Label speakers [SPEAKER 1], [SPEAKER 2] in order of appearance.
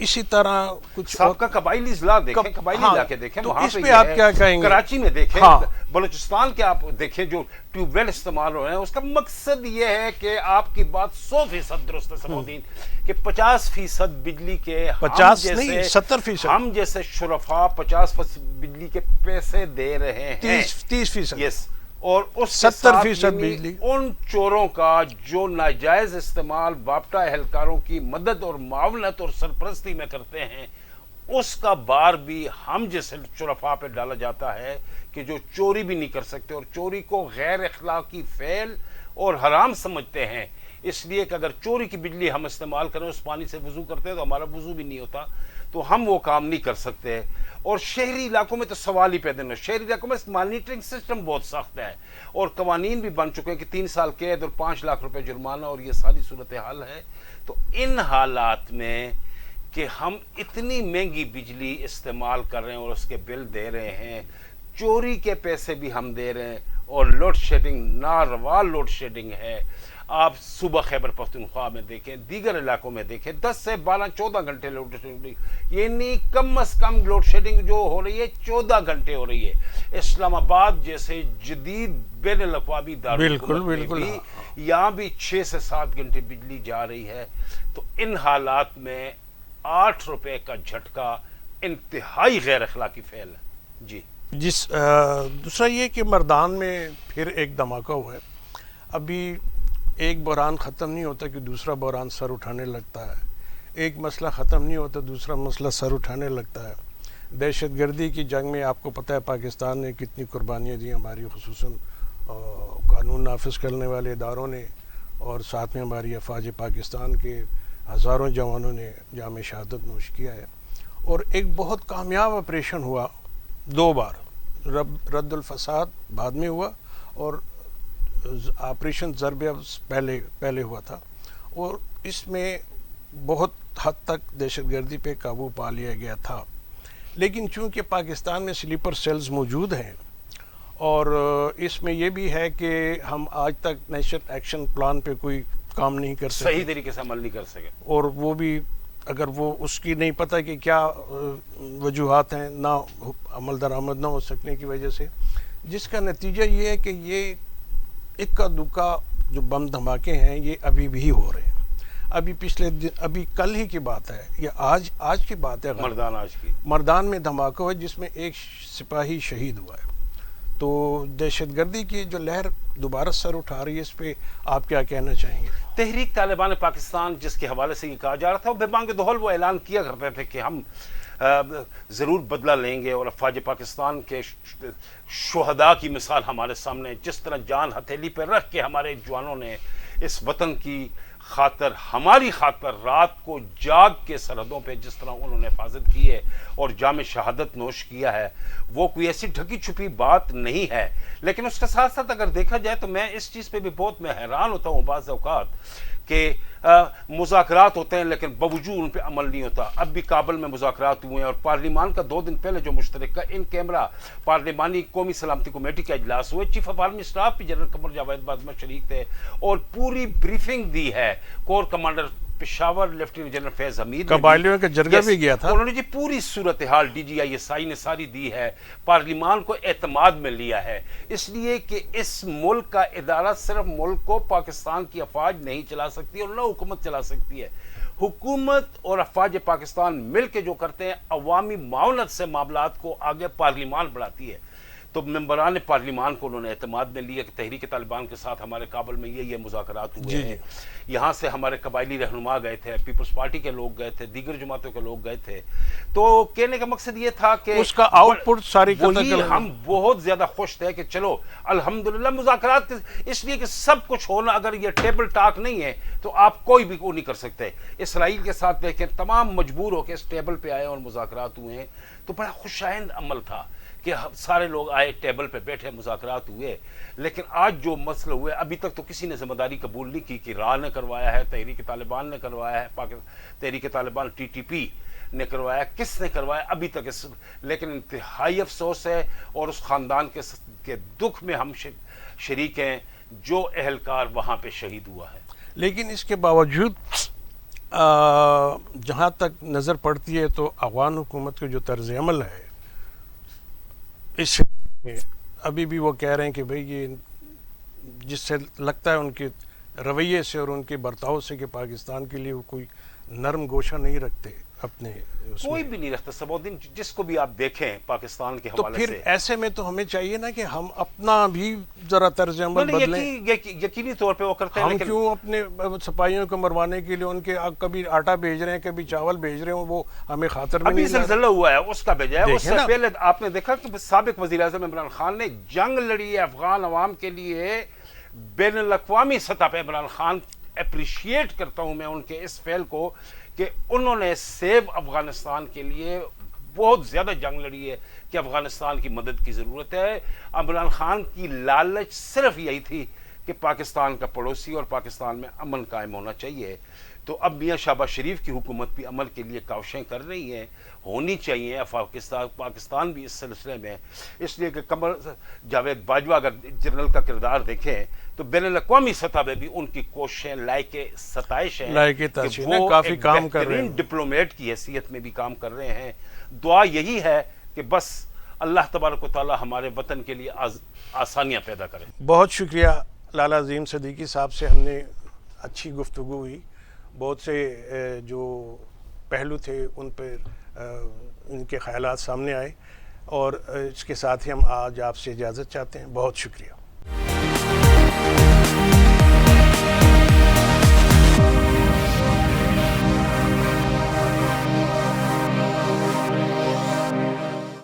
[SPEAKER 1] اسی طرح کچھ
[SPEAKER 2] صاحب کا قبائلی اضلاع دیکھیں، قبائلی
[SPEAKER 1] ہاں،
[SPEAKER 2] علاقے دیکھیں،
[SPEAKER 1] تو
[SPEAKER 2] وہاں
[SPEAKER 1] اس
[SPEAKER 2] پہ
[SPEAKER 1] پہ
[SPEAKER 2] یہ
[SPEAKER 1] آپ
[SPEAKER 2] ہے،
[SPEAKER 1] کیا کہیں گے؟
[SPEAKER 2] کراچی میں دیکھیں،
[SPEAKER 1] ہاں،
[SPEAKER 2] بلوچستان کے آپ دیکھیں جو ٹیوب ویل استعمال ہو رہے ہیں، اس کا مقصد یہ ہے کہ آپ کی بات 100% درست ہے صباح کہ 50% بجلی کے
[SPEAKER 1] 50 نہیں 70%،
[SPEAKER 2] ہم جیسے شرفا 50% بجلی کے پیسے دے رہے ہیں،
[SPEAKER 1] 30%،
[SPEAKER 2] یس، اور اس
[SPEAKER 1] 70% بجلی
[SPEAKER 2] ان چوروں کا جو ناجائز استعمال باپٹا اہلکاروں کی مدد اور معاونت اور سرپرستی میں کرتے ہیں، اس کا بار بھی ہم جیسے شرفا پہ ڈالا جاتا ہے کہ جو چوری بھی نہیں کر سکتے اور چوری کو غیر اخلاقی فعل اور حرام سمجھتے ہیں، اس لیے کہ اگر چوری کی بجلی ہم استعمال کریں، اس پانی سے وضو کرتے ہیں تو ہمارا وضو بھی نہیں ہوتا، تو ہم وہ کام نہیں کر سکتے۔ اور شہری علاقوں میں تو سوال ہی پیدا نہیں، شہری علاقوں میں مانیٹرنگ سسٹم بہت سخت ہے اور قوانین بھی بن چکے ہیں کہ 3 سال قید اور 5 لاکھ روپے جرمانہ، اور یہ ساری صورتحال ہے۔ تو ان حالات میں کہ ہم اتنی مہنگی بجلی استعمال کر رہے ہیں اور اس کے بل دے رہے ہیں، چوری کے پیسے بھی ہم دے رہے ہیں، اور لوڈ شیڈنگ ناروا لوڈ شیڈنگ ہے۔ آپ صوبہ خیبر پختونخوا میں دیکھیں، دیگر علاقوں میں دیکھیں، 10 سے 12 14 گھنٹے لوڈ شیڈنگ، یعنی کم از کم لوڈ شیڈنگ جو ہو رہی ہے 14 گھنٹے ہو رہی ہے۔ اسلام آباد جیسے جدید بین الاقوامی
[SPEAKER 1] بالکل بالکل
[SPEAKER 2] یہاں بھی 6 سے 7 گھنٹے بجلی جا رہی ہے۔ تو ان حالات میں 8 روپے کا جھٹکا انتہائی غیر اخلاقی فعل ہے۔ جی
[SPEAKER 1] دوسرا یہ کہ مردان میں پھر ایک دھماکہ ہوا ہے۔ ابھی ایک بحران ختم نہیں ہوتا کہ دوسرا بحران سر اٹھانے لگتا ہے، ایک مسئلہ ختم نہیں ہوتا دوسرا مسئلہ سر اٹھانے لگتا ہے۔ دہشت گردی کی جنگ میں آپ کو پتہ ہے پاکستان نے کتنی قربانیاں دی، ہماری خصوصاً قانون نافذ کرنے والے اداروں نے، اور ساتھ میں ہماری افواج پاکستان کے ہزاروں جوانوں نے جام شہادت نوش کیا ہے۔ اور ایک بہت کامیاب آپریشن ہوا 2 بار، رد الفساد بعد میں ہوا اور آپریشن ضرب پہلے ہوا تھا، اور اس میں بہت حد تک دہشت گردی پہ قابو پا لیا گیا تھا۔ لیکن چونکہ پاکستان میں سلیپر سیلز موجود ہیں، اور اس میں یہ بھی ہے کہ ہم آج تک نیشنل ایکشن پلان پہ کوئی کام نہیں کر سکے،
[SPEAKER 2] صحیح طریقے سے عمل نہیں کر سکے،
[SPEAKER 1] اور وہ بھی اگر وہ اس کی نہیں پتہ کہ کیا وجوہات ہیں نہ عمل درآمد نہ ہو سکنے کی وجہ سے، جس کا نتیجہ یہ ہے کہ یہ اکا دکا جو بم دھماکے ہیں یہ ابھی بھی ہو رہے ہیں۔ ابھی پچھلے دن، ابھی کل ہی کی بات ہے یا آج کی بات ہے، مردان میں دھماکہ ہوا جس میں ایک سپاہی شہید ہوا ہے۔ تو دہشت گردی کی جو لہر دوبارہ سر اٹھا رہی ہے، اس پہ آپ کیا کہنا چاہیں گے؟
[SPEAKER 2] تحریک طالبان پاکستان جس کے حوالے سے یہ کہا جا رہا تھا، بے بانگ دہل وہ اعلان کیا کرتے تھے کہ ہم ضرور بدلہ لیں گے، اور افواج پاکستان کے شہداء کی مثال ہمارے سامنے، جس طرح جان ہتھیلی پہ رکھ کے ہمارے جوانوں نے اس وطن کی خاطر، ہماری خاطر رات کو جاگ کے سرحدوں پہ جس طرح انہوں نے حفاظت کی ہے اور جام شہادت نوش کیا ہے، وہ کوئی ایسی ڈھکی چھپی بات نہیں ہے۔ لیکن اس کے ساتھ ساتھ اگر دیکھا جائے تو میں اس چیز پہ بھی بہت حیران ہوتا ہوں بعض اوقات کہ مذاکرات ہوتے ہیں لیکن باوجود ان پہ عمل نہیں ہوتا۔ اب بھی کابل میں مذاکرات ہوئے ہیں، اور پارلیمان کا 2 دن پہلے جو مشترکہ ان کیمرہ پارلیمانی قومی سلامتی کمیٹی کا اجلاس ہوئے، چیف آف آرمی اسٹاف بھی جنرل قمر جاوید باجوہ شریک تھے اور پوری بریفنگ دی ہے۔ Corps commander Peshawar lieutenant general Faiz Hameed
[SPEAKER 1] قبائلیوں کا جرگہ بھی گیا تھا،
[SPEAKER 2] انہوں نے جی پوری صورتحال DGI نے ساری دی ہے، پارلیمان کو اعتماد میں لیا ہے، اس لیے کہ اس ملک کا ادارہ صرف ملک کو پاکستان کی افواج نہیں چلا سکتی اور نہ حکومت چلا سکتی ہے۔ حکومت اور افواج پاکستان مل کے جو کرتے ہیں، عوامی معاونت سے معاملات کو آگے پارلیمان بڑھاتی ہے۔ تو ممبران پارلیمان کو انہوں نے اعتماد میں لیا کہ تحریک طالبان کے ساتھ ہمارے کابل میں یہ مذاکرات ہوئے ہیں۔ یہاں سے ہمارے قبائلی رہنما گئے تھے، پیپلز پارٹی کے لوگ گئے تھے، دیگر جماعتوں کے لوگ گئے تھے۔ تو کہنے کا مقصد یہ تھا کہ
[SPEAKER 1] اس کا آؤٹ پٹ ساری
[SPEAKER 2] ہم بہت زیادہ خوش تھے کہ چلو الحمدللہ مذاکرات، اس لیے کہ سب کچھ ہونا، اگر یہ ٹیبل ٹاک نہیں ہے تو آپ کوئی بھی وہ نہیں کر سکتے۔ اسرائیل کے ساتھ دیکھیں، تمام مجبور ہو کے اس ٹیبل پہ آئے اور مذاکرات ہوئے ہیں، تو بڑا خوشائند عمل تھا کہ سارے لوگ آئے، ٹیبل پہ بیٹھے، مذاکرات ہوئے۔ لیکن آج جو مسئلہ ہوئے، ابھی تک تو کسی نے ذمہ داری قبول نہیں کی کہ راہ نے کروایا ہے، تحریک طالبان نے کروایا ہے، تحریک طالبان TTP نے کروایا، کس نے کروایا ابھی تک لیکن انتہائی افسوس ہے، اور اس خاندان کے دکھ میں ہم شریک ہیں جو اہلکار وہاں پہ شہید ہوا ہے۔
[SPEAKER 1] لیکن اس کے باوجود جہاں تک نظر پڑتی ہے تو افغان حکومت کے جو طرز عمل ہے اس ابھی بھی وہ کہہ رہے ہیں کہ بھئی یہ جس سے لگتا ہے ان کے رویے سے اور ان کے برتاؤ سے کہ پاکستان کے لیے وہ کوئی نرم گوشہ نہیں رکھتے اپنے اس
[SPEAKER 2] کوئی
[SPEAKER 1] میں.
[SPEAKER 2] بھی نہیں رکھتا صبح الدین، جس کو بھی آپ دیکھیں پاکستان کے
[SPEAKER 1] تو
[SPEAKER 2] حوالے
[SPEAKER 1] پھر
[SPEAKER 2] سے.
[SPEAKER 1] ایسے میں تو ہمیں چاہیے نا کہ ہم اپنا بھی ذرا طرز عمل
[SPEAKER 2] نہیں،
[SPEAKER 1] بدلیں.
[SPEAKER 2] یقینی طور پہ وہ کرتے ہیں،
[SPEAKER 1] ہم
[SPEAKER 2] لیکن
[SPEAKER 1] کیوں اپنے سپاہیوں کو مروانے کے لیے ان کے کبھی آٹا بھیج رہے ہیں کبھی چاول بھیج رہے ہیں، وہ ہمیں خاطر میں
[SPEAKER 2] ابھی
[SPEAKER 1] نہیں لا رہے.
[SPEAKER 2] زلزلہ ہوا ہے اس کا بھیجا ہے. اس
[SPEAKER 1] دیکھیں
[SPEAKER 2] سے
[SPEAKER 1] نا.
[SPEAKER 2] پہلے آپ نے دیکھا کہ سابق وزیر اعظم عمران خان نے جنگ لڑی ہے افغان عوام کے لیے. بین الاقوامی سطح پہ عمران خان اپریشیٹ کرتا ہوں میں ان کے اس فعل کو کہ انہوں نے سیو افغانستان کے لیے بہت زیادہ جنگ لڑی ہے کہ افغانستان کی مدد کی ضرورت ہے. عمران خان کی لالچ صرف یہی تھی کہ پاکستان کا پڑوسی اور پاکستان میں امن قائم ہونا چاہیے. تو اب میاں شہباز شریف کی حکومت بھی عمل کے لیے کاوشیں کر رہی ہیں، ہونی چاہیے. پاکستان بھی اس سلسلے میں، اس لیے کہ قمر جاوید باجوہ اگر جنرل کا کردار دیکھیں تو بین الاقوامی سطح پہ بھی ان کی کوششیں لائق ستائش ہیں
[SPEAKER 1] لائق
[SPEAKER 2] کہ
[SPEAKER 1] تحسین ہے،
[SPEAKER 2] وہ
[SPEAKER 1] کافی
[SPEAKER 2] ایک
[SPEAKER 1] کام کر رہے
[SPEAKER 2] بہترین
[SPEAKER 1] ہیں.
[SPEAKER 2] ڈپلومیٹ کی حیثیت میں بھی کام کر رہے ہیں. دعا یہی ہے کہ بس اللہ تبارک و تعالی ہمارے وطن کے لیے آسانیاں پیدا کرے.
[SPEAKER 1] بہت شکریہ لالا عظیم صدیقی صاحب سے، ہم نے اچھی گفتگو ہوئی. بہت سے جو پہلو تھے ان پر ان کے خیالات سامنے آئے، اور اس کے ساتھ ہی ہم آج آپ سے اجازت چاہتے ہیں. بہت شکریہ.